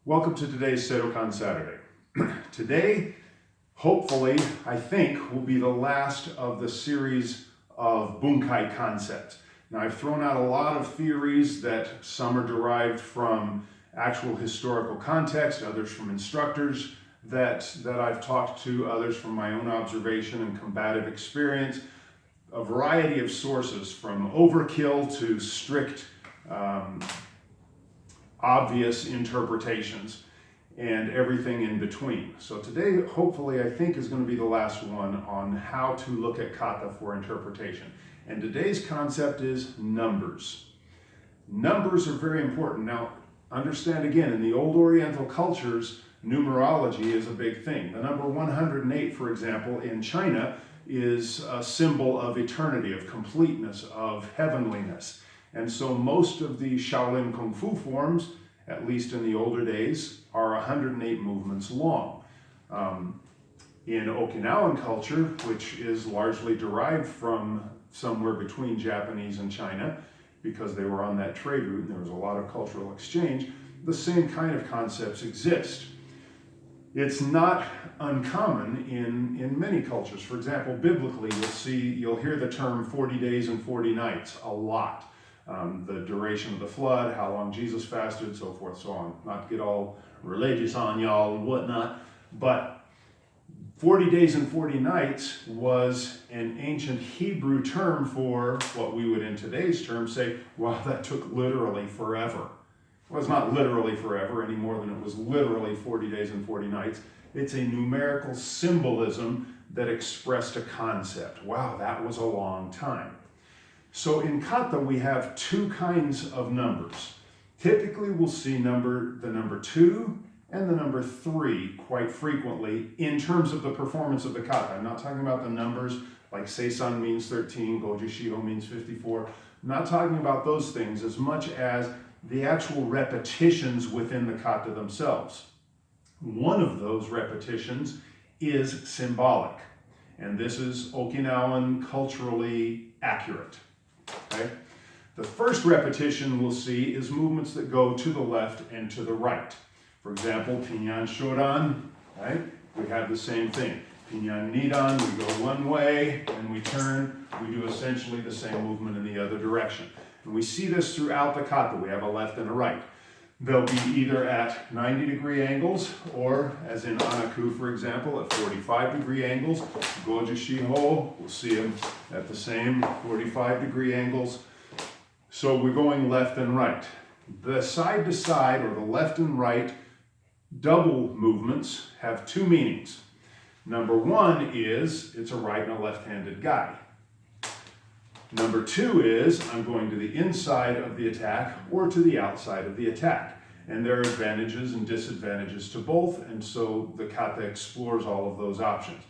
Welcome to today's Seidokan Saturday. Today, hopefully, I think, will be the last of the series of Bunkai concepts. Now, I've thrown out a lot of theories that some are derived from actual historical context, others from instructors that I've talked to, others from my own observation and combative experience, a variety of sources from overkill to strict obvious interpretations and everything in between. So today, hopefully, I think is going to be the last one on how to look at kata for interpretation. And today's concept is numbers. Numbers are very important. Now, understand again, in the old Oriental cultures, numerology is a big thing. The number 108, for example, in China is a symbol of eternity, of completeness, of heavenliness. And so most of the Shaolin Kung Fu forms, at least in the older days, are 108 movements long. In Okinawan culture, which is largely derived from somewhere between Japanese and China, because they were on that trade route and there was a lot of cultural exchange, the same kind of concepts exist. It's not uncommon in many cultures. For example, biblically, you'll hear the term 40 days and 40 nights a lot. The duration of the flood, how long Jesus fasted, so forth, so on. Not to get all religious on y'all and whatnot, but 40 days and 40 nights was an ancient Hebrew term for what we would in today's terms say, well, that took literally forever. Well, it's not literally forever any more than it was literally 40 days and 40 nights. It's a numerical symbolism that expressed a concept. Wow, that was a long time. So in kata, we have two kinds of numbers. Typically, we'll see the number 2 and the number 3 quite frequently in terms of the performance of the kata. I'm not talking about the numbers like Seisan means 13, Goju Shiho means 54. I'm not talking about those things as much as the actual repetitions within the kata themselves. One of those repetitions is symbolic, and this is Okinawan culturally accurate. Okay? The first repetition we'll see is movements that go to the left and to the right. For example, Pinyan Shodan, right? We have the same thing. Pinyan Nidan, we go one way and we turn. We do essentially the same movement in the other direction. And we see this throughout the kata. We have a left and a right. They'll be either at 90-degree angles or, as in Anaku, for example, at 45-degree angles. Goju Shiho, we'll see them at the same 45-degree angles. So we're going left and right. The side-to-side, or the left and right, double movements have two meanings. Number one is it's a right and a left-handed guy. Number 2 is I'm going to the inside of the attack or to the outside of the attack. And there are advantages and disadvantages to both, and so the kata explores all of those options.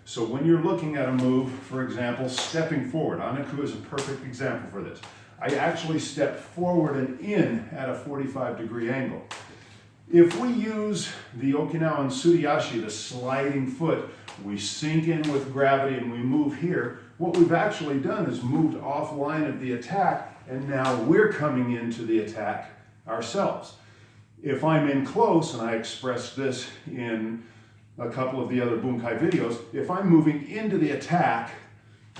So when you're looking at a move, for example, stepping forward, Anaku is a perfect example for this. I actually step forward and in at a 45-degree angle. If we use the Okinawan Tsuruyashi, the sliding foot, we sink in with gravity and we move here. What we've actually done is moved offline of the attack, and now we're coming into the attack ourselves. If I'm in close, and I expressed this in a couple of the other Bunkai videos, if I'm moving into the attack,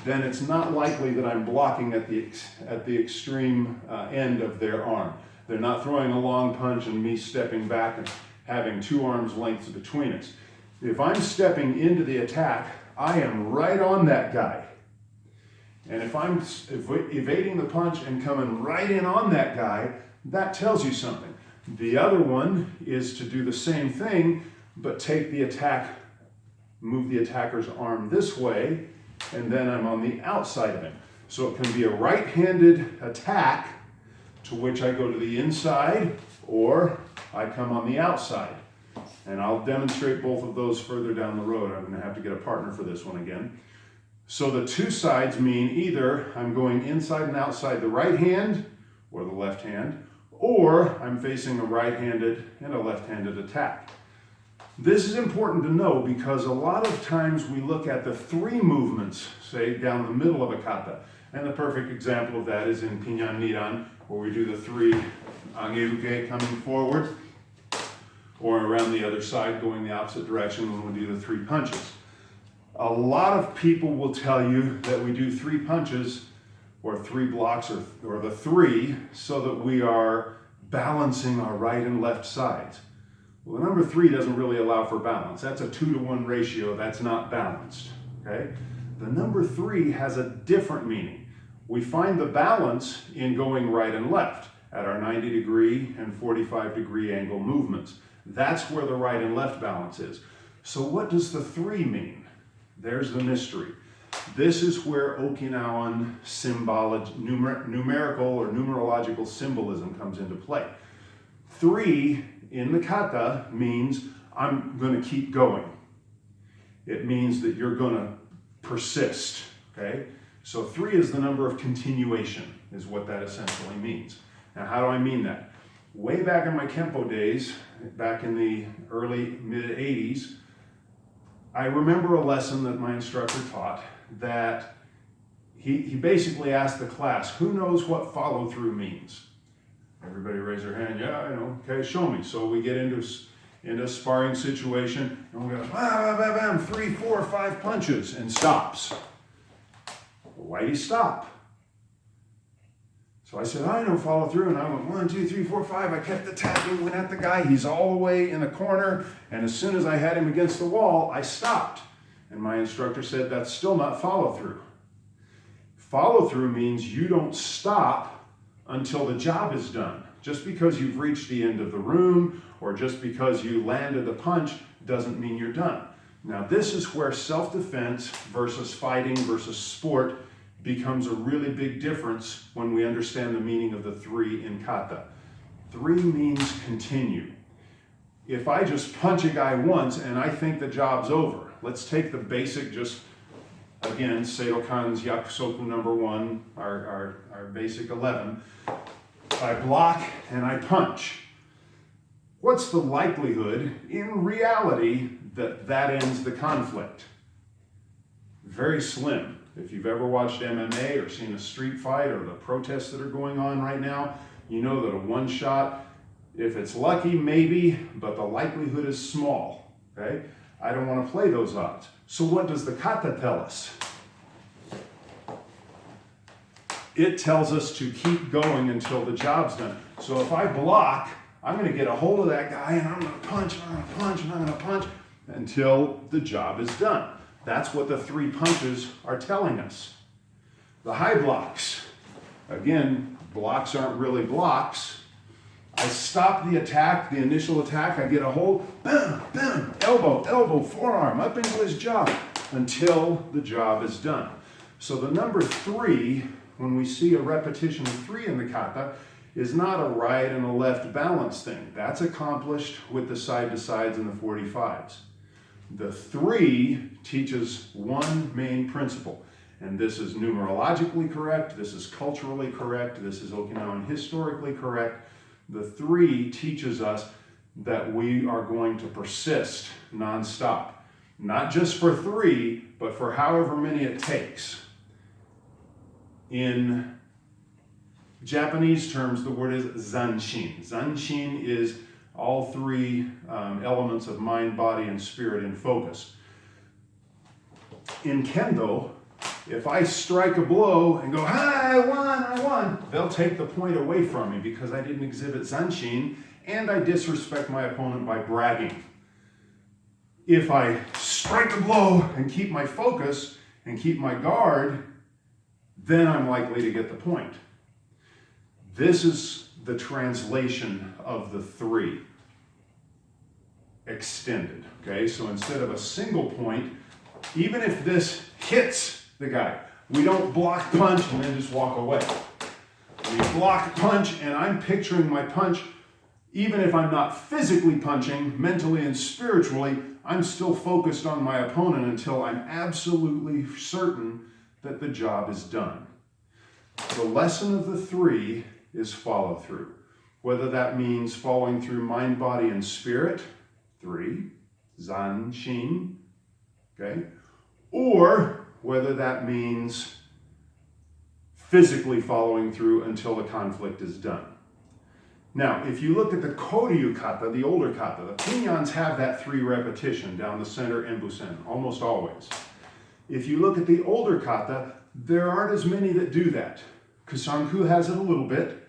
then it's not likely that I'm blocking at the extreme end of their arm. They're not throwing a long punch and me stepping back and having 2 arms lengths between us. If I'm stepping into the attack, I am right on that guy. And if I'm evading the punch and coming right in on that guy, that tells you something. The other one is to do the same thing, but take the attack, move the attacker's arm this way, and then I'm on the outside of him. So it can be a right-handed attack to which I go to the inside, or I come on the outside. And I'll demonstrate both of those further down the road. I'm going to have to get a partner for this one again. So the two sides mean either I'm going inside and outside the right hand or the left hand, or I'm facing a right-handed and a left-handed attack. This is important to know because a lot of times we look at the 3 movements, say, down the middle of a kata. And the perfect example of that is in Pinyan Nidan, where we do the 3 Angeuke coming forward. or around the other side going the opposite direction when we do the 3 punches. A lot of people will tell you that we do 3 punches or 3 blocks or the 3 so that we are balancing our right and left sides. Well, the number 3 doesn't really allow for balance. That's a 2-to-1 ratio. That's not balanced, okay? The number 3 has a different meaning. We find the balance in going right and left at our 90-degree and 45-degree angle movements. That's where the right and left balance is. So what does the 3 mean? There's the mystery. This is where Okinawan numerical or numerological symbolism comes into play. 3 in the kata means I'm going to keep going. It means that you're going to persist, okay? So 3 is the number of continuation, is what that essentially means. Now, how do I mean that? Way back in my Kempo days, back in the early, mid-80s, I remember a lesson that my instructor taught that he basically asked the class, who knows what follow-through means? Everybody raise their hand, yeah, I know, okay, show me. So we get into a sparring situation, and we go, bam, bam, bam, 3, 4, 5 punches, and stops. Why'd he stop? So I said, I know follow through, and I went 1, 2, 3, 4, 5. I kept attacking, went at the guy. He's all the way in the corner, and as soon as I had him against the wall, I stopped. And my instructor said, that's still not follow through. Follow through means you don't stop until the job is done. Just because you've reached the end of the room, or just because you landed a punch, doesn't mean you're done. Now, this is where self-defense versus fighting versus sport becomes a really big difference when we understand the meaning of the 3 in kata. 3 means continue. If I just punch a guy once and I think the job's over, let's take the basic, just again, Seidokan's Yakusoku number 1, our basic 11. I block and I punch. What's the likelihood in reality that that ends the conflict? Very slim. If you've ever watched MMA or seen a street fight or the protests that are going on right now, you know that a one shot, if it's lucky, maybe, but the likelihood is small, okay? I don't want to play those odds. So what does the kata tell us? It tells us to keep going until the job's done. So if I block, I'm going to get a hold of that guy and I'm going to punch, and I'm going to punch, and I'm going to punch until the job is done. That's what the 3 punches are telling us. The high blocks, again, blocks aren't really blocks. I stop the attack, the initial attack, I get a hold, bam, bam, elbow, forearm, up into his jaw, until the job is done. So the number 3, when we see a repetition of 3 in the kata, is not a right and a left balance thing. That's accomplished with the side-to-sides and the 45s. The 3 teaches one main principle, and this is numerologically correct, this is culturally correct, this is Okinawan historically correct. The 3 teaches us that we are going to persist nonstop, not just for 3, but for however many it takes. In Japanese terms, the word is zanshin. Zanshin is all 3 elements of mind, body, and spirit in focus. In kendo, if I strike a blow and go, "Hi, I won," they'll take the point away from me because I didn't exhibit zanshin and I disrespect my opponent by bragging. If I strike a blow and keep my focus and keep my guard, then I'm likely to get the point. This is the translation of the 3 extended, okay? So instead of a single point, even if this hits the guy, we don't block punch and then just walk away. We block punch, and I'm picturing my punch, even if I'm not physically punching, mentally and spiritually, I'm still focused on my opponent until I'm absolutely certain that the job is done. The lesson of the 3 is follow through. Whether that means following through mind, body, and spirit, 3, zanshin, okay? Or whether that means physically following through until the conflict is done. Now, if you look at the Koryu kata, the older kata, the pinyans have that 3 repetition down the center enbusen, almost always. If you look at the older kata, there aren't as many that do that. Kusanku has it a little bit,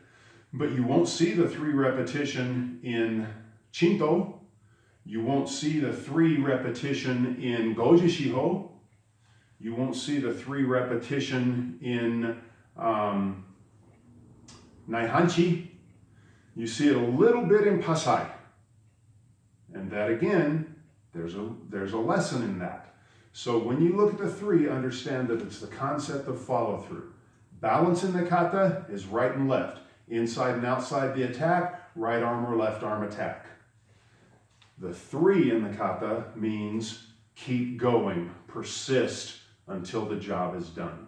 but you won't see the 3 repetition in Chinto. You won't see the 3 repetition in Goji Shiho. You won't see the 3 repetition in Naihanchi. You see it a little bit in Pasai. And that again, there's a lesson in that. So when you look at the 3, understand that it's the concept of follow through. Balance in the kata is right and left. Inside and outside the attack, right arm or left arm attack. The 3 in the kata means keep going, persist until the job is done.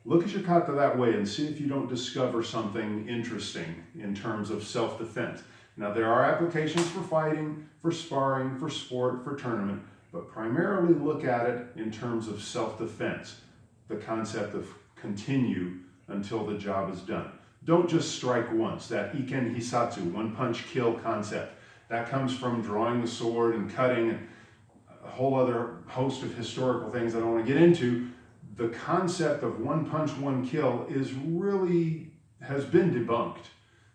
Look at your kata that way and see if you don't discover something interesting in terms of self-defense. Now, there are applications for fighting, for sparring, for sport, for tournament, but primarily look at it in terms of self-defense, the concept of continue until the job is done. Don't just strike once, that iken hisatsu, 1 punch kill concept. That comes from drawing the sword and cutting and a whole other host of historical things I don't want to get into. The concept of 1 punch, 1 kill has been debunked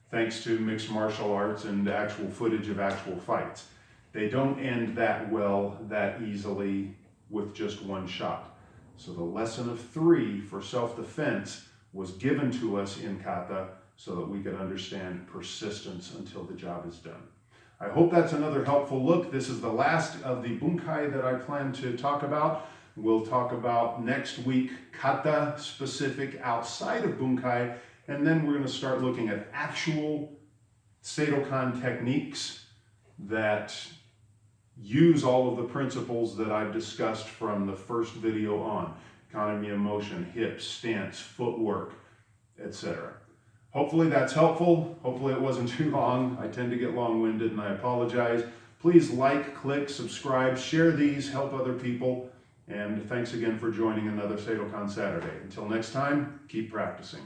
thanks to mixed martial arts and actual footage of actual fights. They don't end that well, that easily with just 1 shot. So the lesson of 3 for self-defense was given to us in kata so that we could understand persistence until the job is done. I hope that's another helpful look. This is the last of the bunkai that I plan to talk about. We'll talk about next week kata specific outside of bunkai, and then we're going to start looking at actual Seidokan techniques that use all of the principles that I've discussed from the first video on. Economy of motion, hips, stance, footwork, etc. Hopefully that's helpful. Hopefully it wasn't too long. I tend to get long-winded and I apologize. Please like, click, subscribe, share these, help other people. And thanks again for joining another Seidokan Saturday. Until next time, keep practicing.